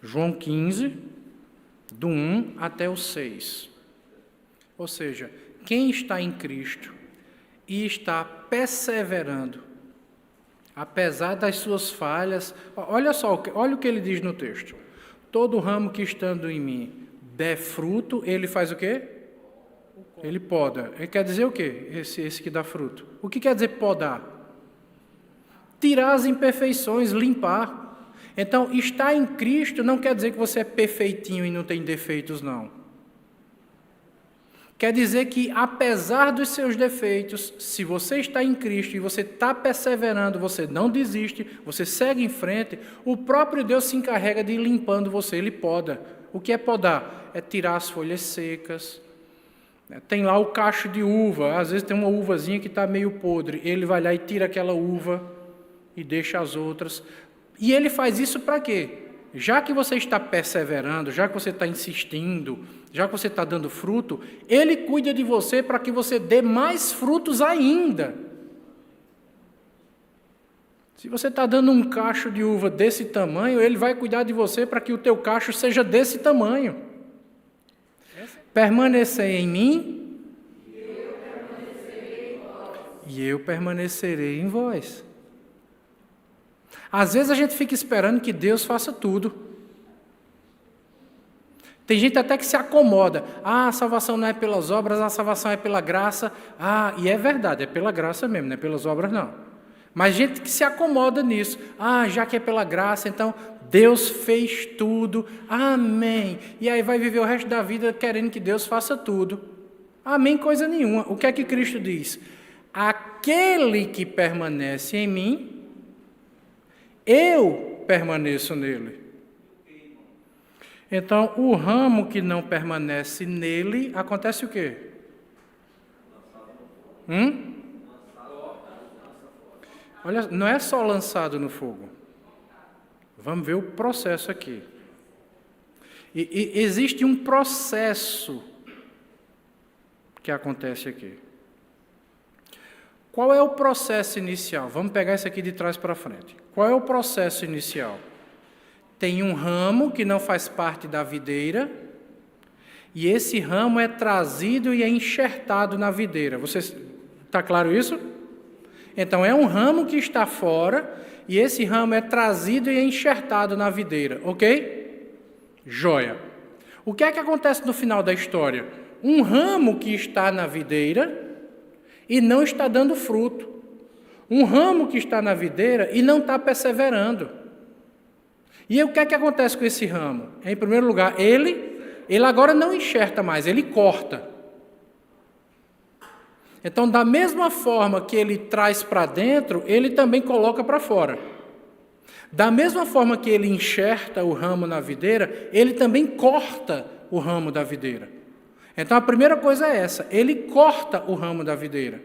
João 15, do 1 até o 6. Ou seja, quem está em Cristo e está perseverando, apesar das suas falhas, olha só, olha o que ele diz no texto. Todo ramo que estando em mim der fruto, ele faz o quê? Ele poda. Ele quer dizer o quê? Esse que dá fruto. O que quer dizer podar? Tirar as imperfeições, limpar. Então, estar em Cristo não quer dizer que você é perfeitinho e não tem defeitos, não. Quer dizer que, apesar dos seus defeitos, se você está em Cristo e você está perseverando, você não desiste, você segue em frente, o próprio Deus se encarrega de ir limpando você, Ele poda. O que é podar? É tirar as folhas secas. Tem lá o cacho de uva, às vezes tem uma uvazinha que está meio podre, Ele vai lá e tira aquela uva e deixa as outras. E Ele faz isso para quê? Já que você está perseverando, já que você está insistindo, já que você está dando fruto, Ele cuida de você para que você dê mais frutos ainda. Se você está dando um cacho de uva desse tamanho, Ele vai cuidar de você para que o teu cacho seja desse tamanho. Permanecer em mim, e eu permanecerei em vós. Às vezes a gente fica esperando que Deus faça tudo. Tem gente até que se acomoda. A salvação não é pelas obras, a salvação é pela graça. E é verdade, é pela graça mesmo, não é pelas obras não. Mas gente que se acomoda nisso. Já que é pela graça, então Deus fez tudo. Amém. E aí vai viver o resto da vida querendo que Deus faça tudo. Amém, coisa nenhuma. O que é que Cristo diz? Aquele que permanece em mim, eu permaneço nele. Então, o ramo que não permanece nele, acontece o quê? Olha, não é só lançado no fogo. Vamos ver o processo aqui. E existe um processo que acontece aqui. Qual é o processo inicial? Vamos pegar isso aqui de trás para frente. Qual é o processo inicial? Tem um ramo que não faz parte da videira, e esse ramo é trazido e é enxertado na videira. Está claro isso? Então, é um ramo que está fora, e esse ramo é trazido e é enxertado na videira, ok? Joia. O que é que acontece no final da história? Um ramo que está na videira e não está dando fruto. Um ramo que está na videira e não está perseverando. E o que é que acontece com esse ramo? Em primeiro lugar, ele agora não enxerta mais, ele corta. Então, da mesma forma que ele traz para dentro, ele também coloca para fora. Da mesma forma que ele enxerta o ramo na videira, ele também corta o ramo da videira. Então, a primeira coisa é essa, ele corta o ramo da videira.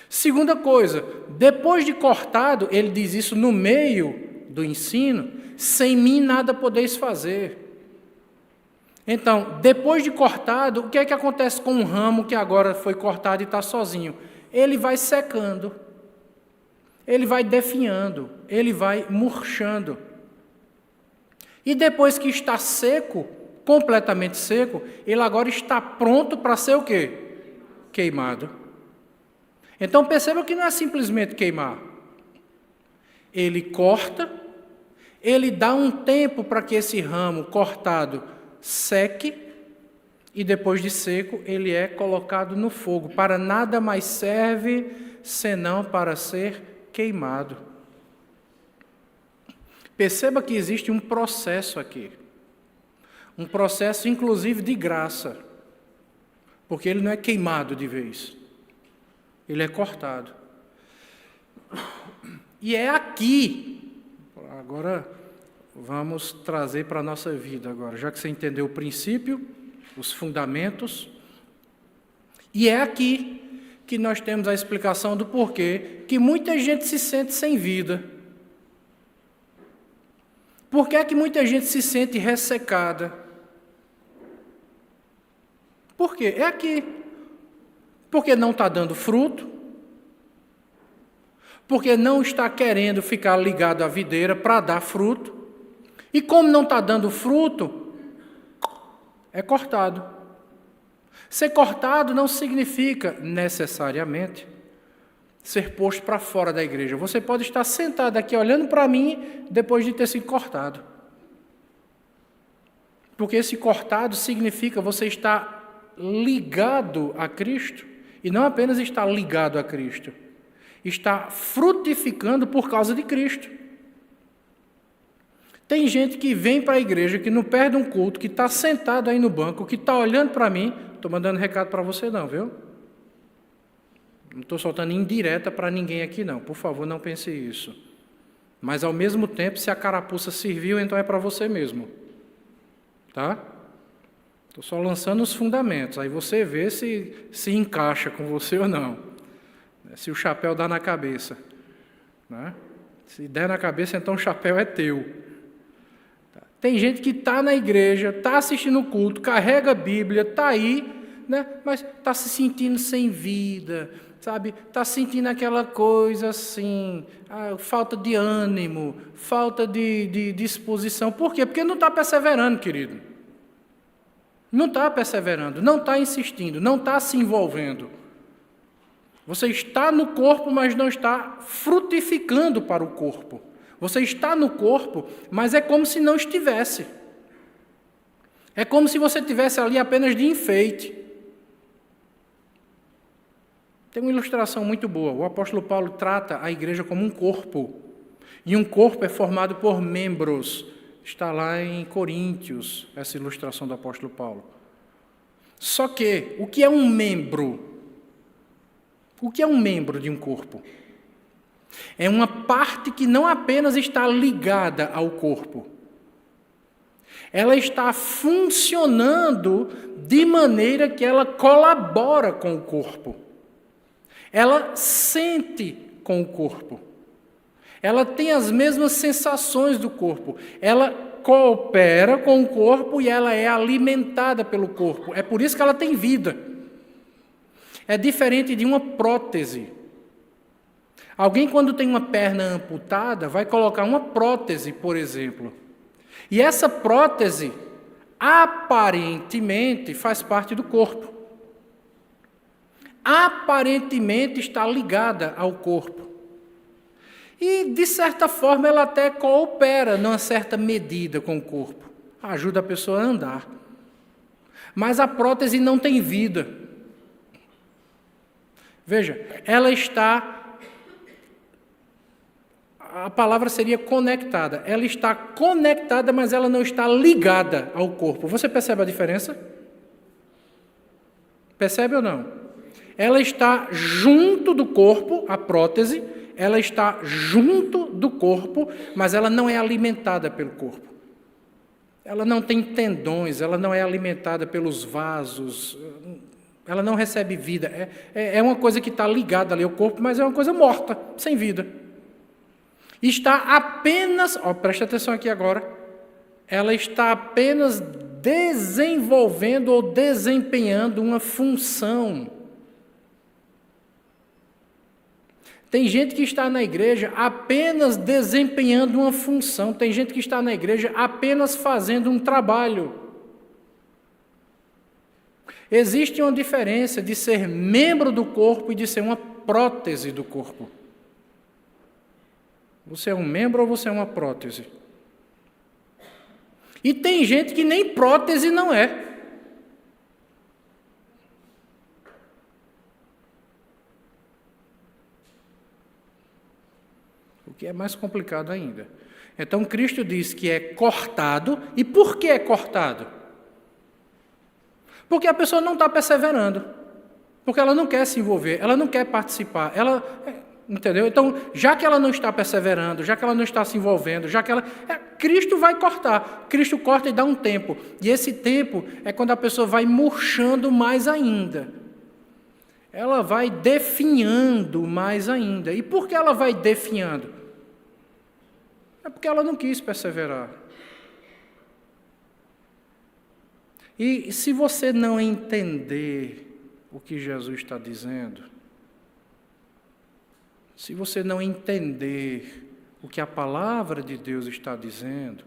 Segunda coisa, depois de cortado, ele diz isso no meio do ensino, sem mim nada podeis fazer. Então, depois de cortado, o que é que acontece com um ramo que agora foi cortado e está sozinho? Ele vai secando, ele vai definhando, ele vai murchando. E depois que está seco, completamente seco, ele agora está pronto para ser o quê? Queimado. Então perceba que não é simplesmente queimar. Ele corta, ele dá um tempo para que esse ramo cortado seque, e depois de seco ele é colocado no fogo. Para nada mais serve senão para ser queimado. Perceba que existe um processo aqui. Um processo, inclusive, de graça. Porque ele não é queimado de vez. Ele é cortado. E é aqui. Agora, vamos trazer para a nossa vida agora. Já que você entendeu o princípio, os fundamentos. E é aqui que nós temos a explicação do porquê que muita gente se sente sem vida. Por que é que muita gente se sente ressecada? Por quê? É aqui. Porque não está dando fruto, porque não está querendo ficar ligado à videira para dar fruto, E como não está dando fruto, é cortado. Ser cortado não significa necessariamente ser posto para fora da igreja. Você pode estar sentado aqui olhando para mim depois de ter sido cortado. Porque esse cortado significa você estar ligado a Cristo, e não apenas estar ligado a Cristo, está frutificando por causa de Cristo. Tem gente que vem para a igreja, que não perde um culto, que está sentado aí no banco, que está olhando para mim. Estou mandando recado para você não, viu? Não estou soltando indireta para ninguém aqui não. Por favor, não pense isso. Mas ao mesmo tempo, se a carapuça serviu, então é para você mesmo. Tá? Estou só lançando os fundamentos. Aí você vê se encaixa com você ou não. Se o chapéu dá na cabeça. Né? Se der na cabeça, então o chapéu é teu. Tem gente que está na igreja, está assistindo o culto, carrega a Bíblia, está aí, né? Mas está se sentindo sem vida, sabe? Está sentindo aquela coisa assim, falta de ânimo, falta de disposição. Por quê? Porque não está perseverando, querido. Não está perseverando, não está insistindo, não está se envolvendo. Você está no corpo, mas não está frutificando para o corpo. Você está no corpo, mas é como se não estivesse. É como se você estivesse ali apenas de enfeite. Tem uma ilustração muito boa. O apóstolo Paulo trata a igreja como um corpo. E um corpo é formado por membros. Está lá em Coríntios, essa ilustração do apóstolo Paulo. Só que, o que é um membro? O que é um membro de um corpo? É uma parte que não apenas está ligada ao corpo, ela está funcionando de maneira que ela colabora com o corpo. Ela sente com o corpo. Ela tem as mesmas sensações do corpo. Ela coopera com o corpo e ela é alimentada pelo corpo. É por isso que ela tem vida. É diferente de uma prótese. Alguém, quando tem uma perna amputada, vai colocar uma prótese, por exemplo. E essa prótese, aparentemente, faz parte do corpo. Aparentemente está ligada ao corpo. E, de certa forma, ela até coopera, numa certa medida, com o corpo. Ajuda a pessoa a andar. Mas a prótese não tem vida. Veja, ela está... A palavra seria conectada. Ela está conectada, mas ela não está ligada ao corpo. Você percebe a diferença? Percebe ou não? Ela está junto do corpo, a prótese, ela está junto do corpo, mas ela não é alimentada pelo corpo. Ela não tem tendões, ela não é alimentada pelos vasos, ela não recebe vida. É uma coisa que está ligada ali ao corpo, mas é uma coisa morta, sem vida. Está apenas, preste atenção aqui agora, ela está apenas desenvolvendo ou desempenhando uma função. Tem gente que está na igreja apenas desempenhando uma função, tem gente que está na igreja apenas fazendo um trabalho. Existe uma diferença de ser membro do corpo e de ser uma prótese do corpo. Você é um membro ou você é uma prótese? E tem gente que nem prótese não é. O que é mais complicado ainda. Então, Cristo diz que é cortado. E por que é cortado? Porque a pessoa não está perseverando. Porque ela não quer se envolver, ela não quer participar, entendeu? Então, já que ela não está perseverando, já que ela não está se envolvendo, Cristo vai cortar. Cristo corta e dá um tempo. E esse tempo é quando a pessoa vai murchando mais ainda. Ela vai definhando mais ainda. E por que ela vai definhando? É porque ela não quis perseverar. E se você não entender o que Jesus está dizendo, se você não entender o que a palavra de Deus está dizendo,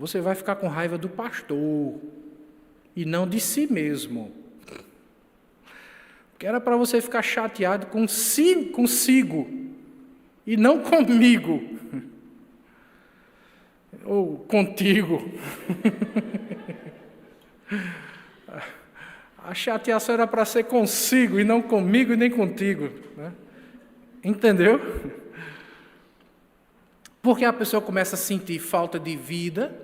você vai ficar com raiva do pastor e não de si mesmo. Porque era para você ficar chateado consigo e não comigo ou contigo. A chateação era para ser consigo e não comigo e nem contigo, né? Entendeu? Porque a pessoa começa a sentir falta de vida,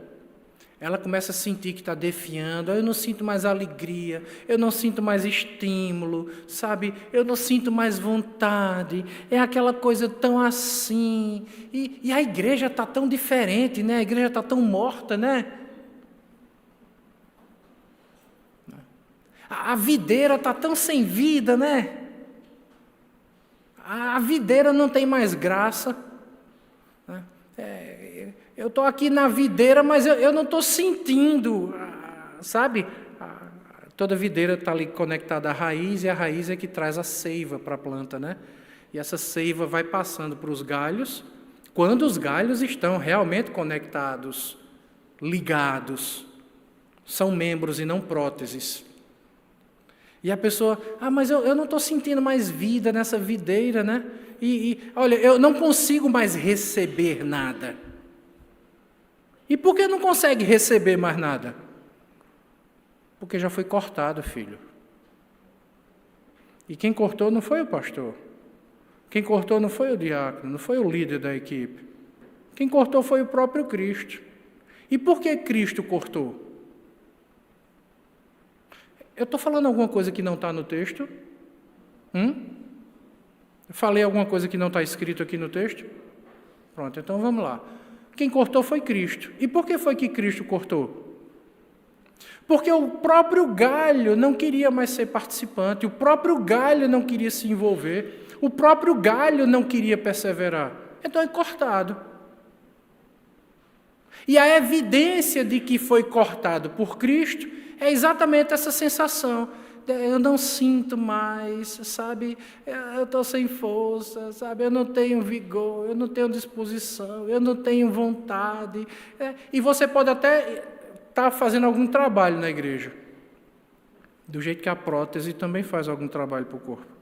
ela começa a sentir que está definhando, eu não sinto mais alegria, eu não sinto mais estímulo, sabe? Eu não sinto mais vontade, é aquela coisa tão assim, e a igreja está tão diferente, né? A igreja está tão morta, né? A videira está tão sem vida, né? A videira não tem mais graça. Eu estou aqui na videira, mas eu não estou sentindo, sabe? Toda videira está ali conectada à raiz, e a raiz é que traz a seiva para a planta, né? E essa seiva vai passando para os galhos, quando os galhos estão realmente conectados, ligados, são membros e não próteses. E a pessoa, mas eu não estou sentindo mais vida nessa videira, né? Olha, eu não consigo mais receber nada. E por que não consegue receber mais nada? Porque já foi cortado, filho. E quem cortou não foi o pastor. Quem cortou não foi o diácono, não foi o líder da equipe. Quem cortou foi o próprio Cristo. E por que Cristo cortou? Eu estou falando alguma coisa que não está no texto? Eu falei alguma coisa que não está escrito aqui no texto? Pronto, então vamos lá. Quem cortou foi Cristo. E por que foi que Cristo cortou? Porque o próprio galho não queria mais ser participante, o próprio galho não queria se envolver, o próprio galho não queria perseverar. Então é cortado. E a evidência de que foi cortado por Cristo é exatamente essa sensação. Eu não sinto mais, sabe? Eu estou sem força, sabe? Eu não tenho vigor, eu não tenho disposição, eu não tenho vontade. E você pode até estar fazendo algum trabalho na igreja, do jeito que a prótese também faz algum trabalho para o corpo.